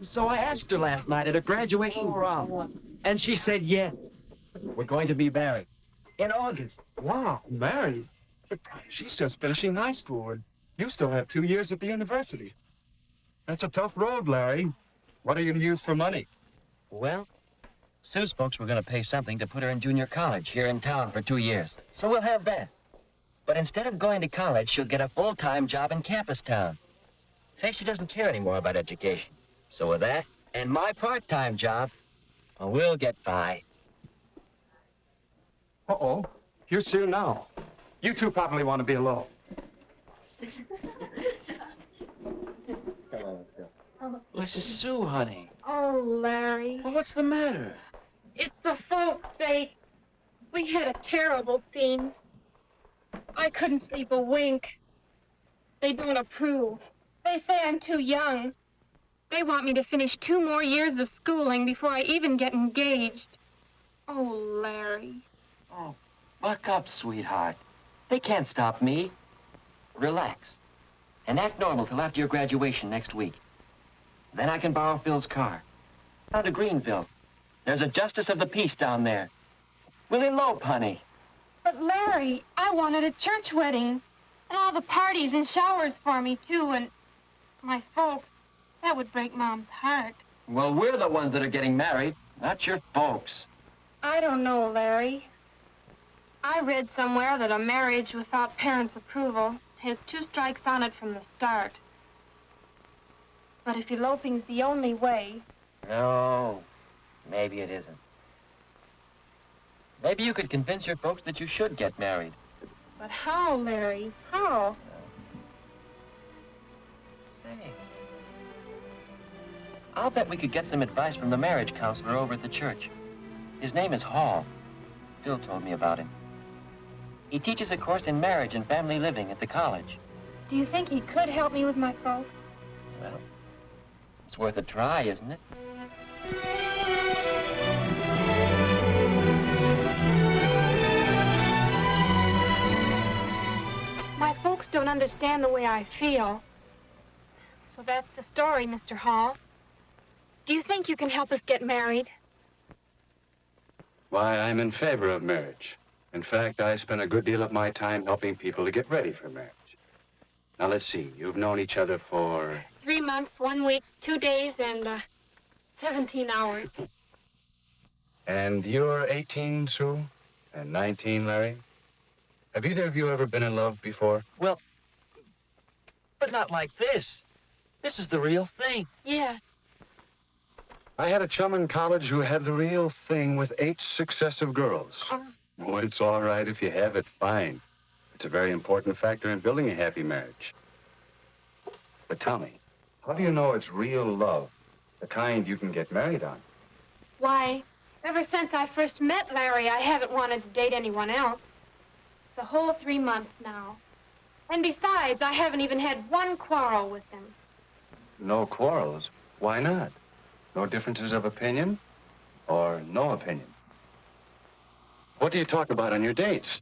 So I asked her last night at a graduation prom, and she said yes. We're going to be married in August. Wow, married? But she's just finishing high school, and you still have 2 years at the university. That's a tough road, Larry. What are you going to use for money? Well, Sue's folks were going to pay something to put her in junior college here in town for 2 years. So we'll have that. But instead of going to college, she'll get a full-time job in campus town. Say she doesn't care anymore about education. So with that and my part-time job, well, we'll get by. Uh-oh. Here's Sue now. You two probably want to be alone. This is Sue, honey. Oh, Larry. Well, what's the matter? It's the folks. We had a terrible scene. I couldn't sleep a wink. They don't approve. They say I'm too young. They want me to finish 2 more years of schooling before I even get engaged. Oh, Larry. Oh, buck up, sweetheart. They can't stop me. Relax. And act normal till after your graduation next week. Then I can borrow Phil's car. Down to Greenville. There's a justice of the peace down there. We'll elope, honey. But, Larry, I wanted a church wedding. And all the parties and showers for me, too, and my folks. That would break Mom's heart. Well, we're the ones that are getting married, not your folks. I don't know, Larry. I read somewhere that a marriage without parents' approval has 2 strikes on it from the start. But if eloping's the only way... No, maybe it isn't. Maybe you could convince your folks that you should get married. But how, Larry? How? Say, I'll bet we could get some advice from the marriage counselor over at the church. His name is Hall. Phil told me about him. He teaches a course in marriage and family living at the college. Do you think he could help me with my folks? Well, it's worth a try, isn't it? My folks don't understand the way I feel. So that's the story, Mr. Hall. Do you think you can help us get married? Why, I'm in favor of marriage. In fact, I spend a good deal of my time helping people to get ready for marriage. Now, let's see. You've known each other for... 3 months, 1 week, 2 days, and 17 hours. And you're 18, Sue? And 19, Larry? Have either of you ever been in love before? Well, but not like this. This is the real thing. Yeah. I had a chum in college who had the real thing with 8 successive girls. Oh, it's all right if you have it, fine. It's a very important factor in building a happy marriage. But tell me, how do you know it's real love, the kind you can get married on? Why, ever since I first met Larry, I haven't wanted to date anyone else. The whole 3 months now. And besides, I haven't even had 1 quarrel with him. No quarrels? Why not? No differences of opinion? Or no opinion? What do you talk about on your dates?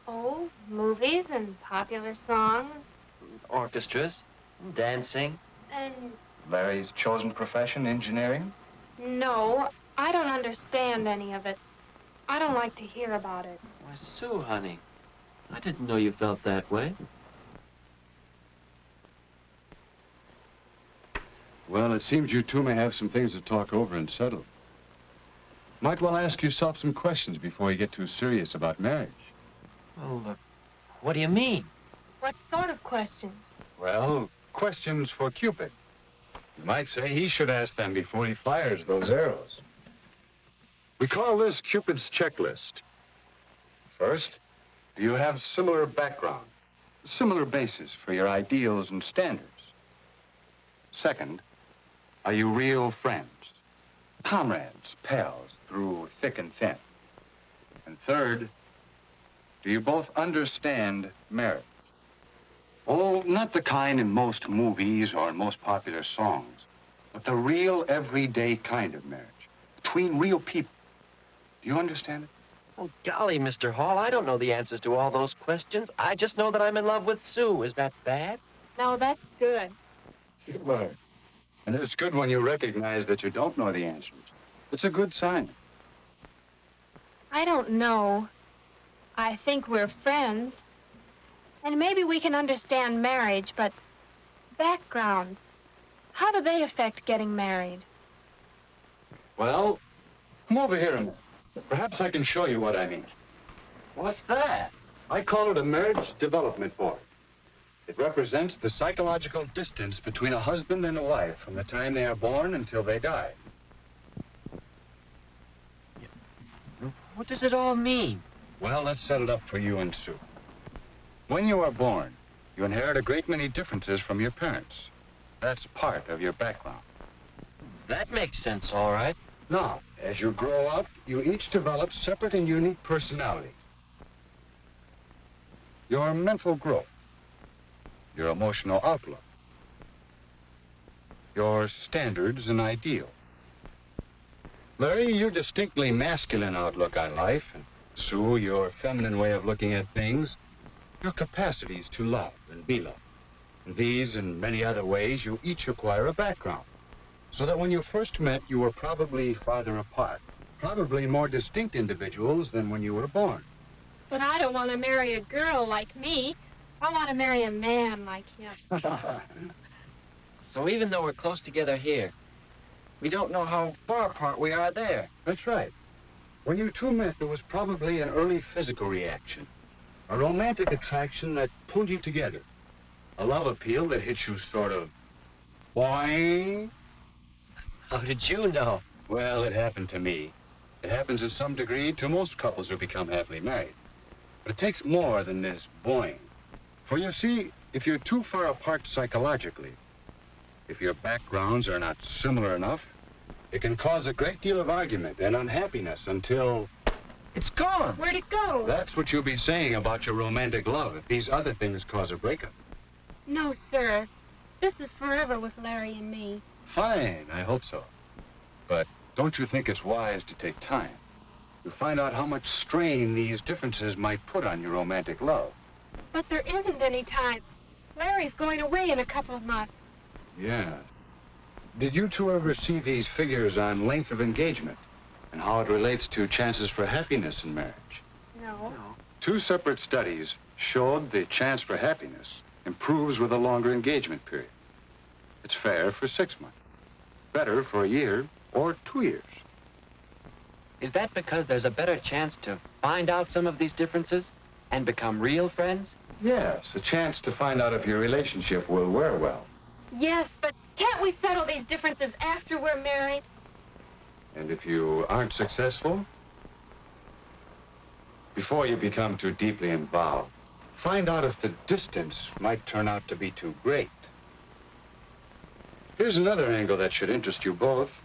Oh, movies and popular songs. Orchestras, dancing. And Larry's chosen profession, engineering? no, I don't understand any of it. I don't like to hear about it. Why, Sue, honey, I didn't know you felt that way. Well, it seems you two may have some things to talk over and settle. Might well ask yourself some questions before you get too serious about marriage. Well, what do you mean? What sort of questions? Well, questions for Cupid. You might say he should ask them before he fires those arrows. We call this Cupid's checklist. First, do you have similar background, similar basis for your ideals and standards? Second, are you real friends, comrades, pals through thick and thin? And third, do you both understand marriage? Oh, not the kind in most movies or in most popular songs, but the real everyday kind of marriage between real people. Do you understand it? Oh, golly, Mr. Hall, I don't know the answers to all those questions. I just know that I'm in love with Sue. Is that bad? No, that's good. Well, And it's good when you recognize that you don't know the answers. It's a good sign. I don't know. I think we're friends. And maybe we can understand marriage, but backgrounds, how do they affect getting married? Well, come over here a minute. Perhaps I can show you what I mean. What's that? I call it a marriage development board. It represents the psychological distance between a husband and a wife from the time they are born until they die. What does it all mean? Well, let's set it up for you and Sue. When you are born, you inherit a great many differences from your parents. That's part of your background. That makes sense, all right. Now, as you grow up, you each develop separate and unique personalities. Your mental growth, your emotional outlook, your standards and ideals. Larry, your distinctly masculine outlook on life, and Sue, your feminine way of looking at things, your capacities to love and be loved. In these and many other ways, you each acquire a background, so that when you first met, you were probably farther apart, probably more distinct individuals than when you were born. But I don't want to marry a girl like me. I want to marry a man like him. So even though we're close together here, we don't know how far apart we are there. That's right. When you two met, there was probably an early physical reaction, a romantic attraction that pulled you together, a love appeal that hit you sort of, boing. How did you know? Well, it happened to me. It happens in some degree to most couples who become happily married. But it takes more than this boing. For you see, if you're too far apart psychologically, if your backgrounds are not similar enough, it can cause a great deal of argument and unhappiness until... It's gone. Where'd it go? That's what you'll be saying about your romantic love if these other things cause a breakup. No, sir. This is forever with Larry and me. Fine, I hope so. But don't you think it's wise to take time to find out how much strain these differences might put on your romantic love? But there isn't any time. Larry's going away in a couple of months. Yeah. Did you two ever see these figures on length of engagement and how it relates to chances for happiness in marriage? No. Two separate studies showed the chance for happiness improves with a longer engagement period. It's fair for 6 months, better for a year or 2 years. Is that because there's a better chance to find out some of these differences and become real friends? Yes, a chance to find out if your relationship will wear well. Yes, but can't we settle these differences after we're married? And if you aren't successful, before you become too deeply involved, find out if the distance might turn out to be too great. Here's another angle that should interest you both.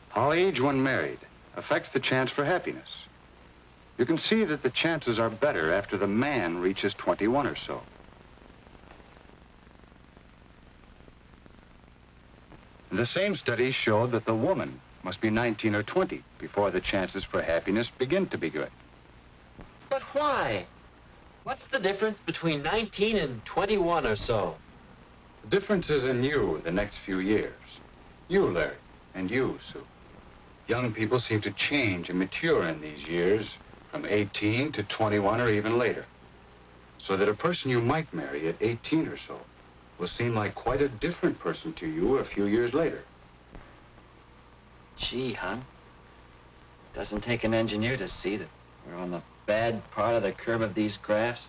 How age when married affects the chance for happiness. You can see that the chances are better after the man reaches 21 or so. The same study showed that the woman must be 19 or 20 before the chances for happiness begin to be good. But why? What's the difference between 19 and 21 or so? The difference is in you the next few years. You, Larry, and you, Sue. Young people seem to change and mature in these years from 18 to 21 or even later. So that a person you might marry at 18 or so will seem like quite a different person to you a few years later. Gee, hon. Doesn't take an engineer to see that we're on the bad part of the curve of these graphs.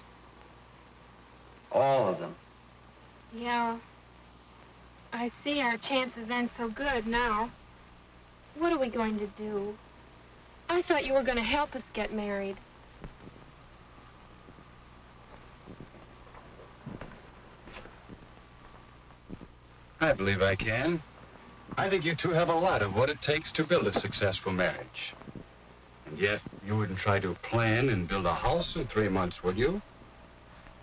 All of them. Yeah. I see our chances aren't so good now. What are we going to do? I thought you were going to help us get married. I believe I can. I think you two have a lot of what it takes to build a successful marriage. And yet, you wouldn't try to plan and build a house in 3 months, would you?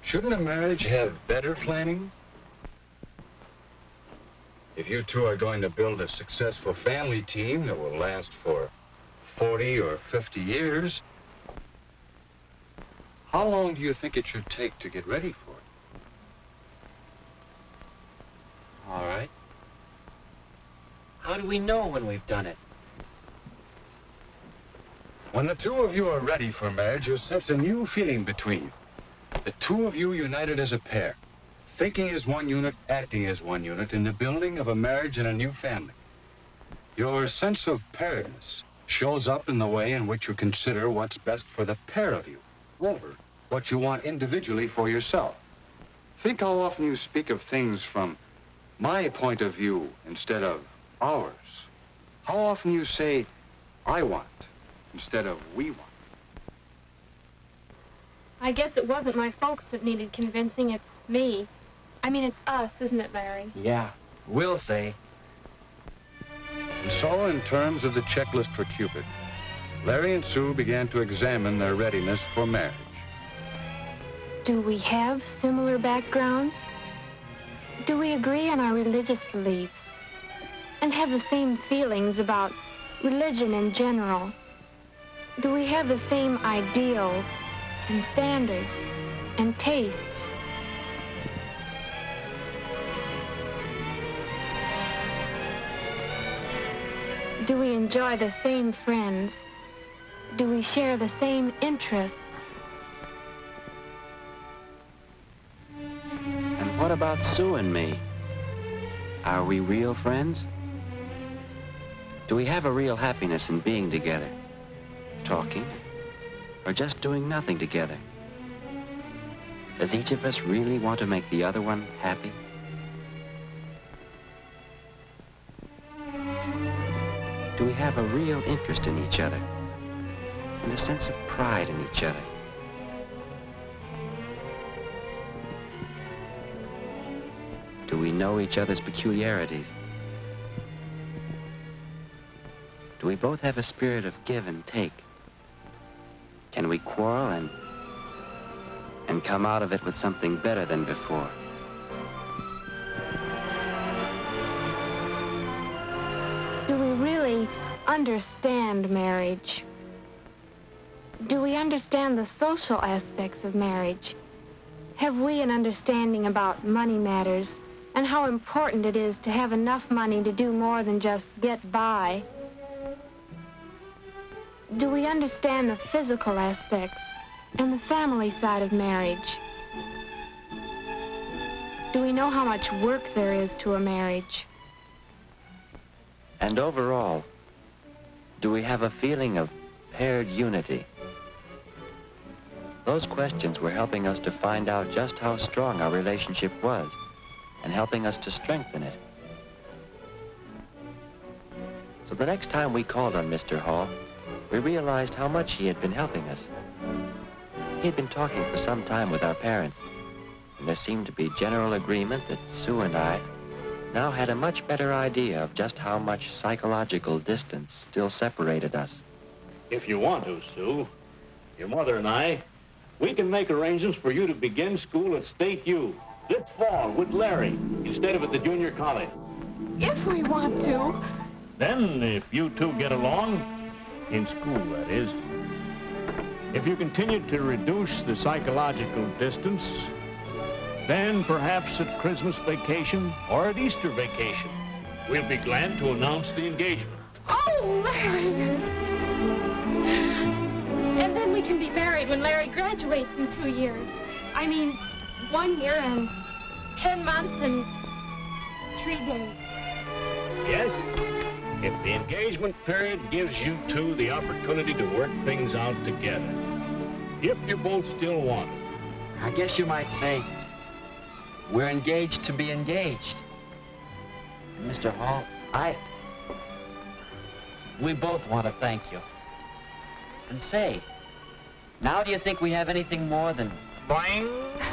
Shouldn't a marriage have better planning? If you two are going to build a successful family team that will last for 40 or 50 years, how long do you think it should take to get ready for it? All right. How do we know when we've done it? When the two of you are ready for marriage, you'll sense a new feeling between you. The two of you united as a pair, thinking as one unit, acting as one unit in the building of a marriage and a new family. Your sense of pairedness shows up in the way in which you consider what's best for the pair of you over what you want individually for yourself. Think how often you speak of things from my point of view instead of ours. How often you say, I want, instead of we want. I guess it wasn't my folks that needed convincing, it's me. I mean, it's us, isn't it, Larry? Yeah, we'll say. And so, in terms of the checklist for Cupid, Larry and Sue began to examine their readiness for marriage. Do we have similar backgrounds? Do we agree on our religious beliefs? And have the same feelings about religion in general? Do we have the same ideals and standards and tastes? Do we enjoy the same friends? Do we share the same interests? And what about Sue and me? Are we real friends? Do we have a real happiness in being together? Talking? Or just doing nothing together? Does each of us really want to make the other one happy? Do we have a real interest in each other? And a sense of pride in each other? Do we know each other's peculiarities? Do we both have a spirit of give and take? Can we quarrel and come out of it with something better than before? Do we really understand marriage? Do we understand the social aspects of marriage? Have we an understanding about money matters and how important it is to have enough money to do more than just get by? Do we understand the physical aspects and the family side of marriage? Do we know how much work there is to a marriage? And overall, do we have a feeling of paired unity? Those questions were helping us to find out just how strong our relationship was and helping us to strengthen it. So the next time we called on Mr. Hall, we realized how much he had been helping us. He had been talking for some time with our parents, and there seemed to be general agreement that Sue and I now had a much better idea of just how much psychological distance still separated us. If you want to, Sue, your mother and I, we can make arrangements for you to begin school at State U this fall with Larry instead of at the junior college. If we want to. Then, if you two get along, in school, that is, if you continue to reduce the psychological distance, then perhaps at Christmas vacation or at Easter vacation, we'll be glad to announce the engagement. Oh, Larry! And then we can be married when Larry graduates in 2 years. I mean, 1 year and 10 months and 3 days. Yes? If the engagement period gives you two the opportunity to work things out together. If you both still want it. I guess you might say we're engaged to be engaged. And Mr. Hall, we both want to thank you. And say, now do you think we have anything more than Bang!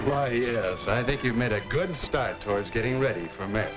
Why, yes, I think you've made a good start towards getting ready for marriage.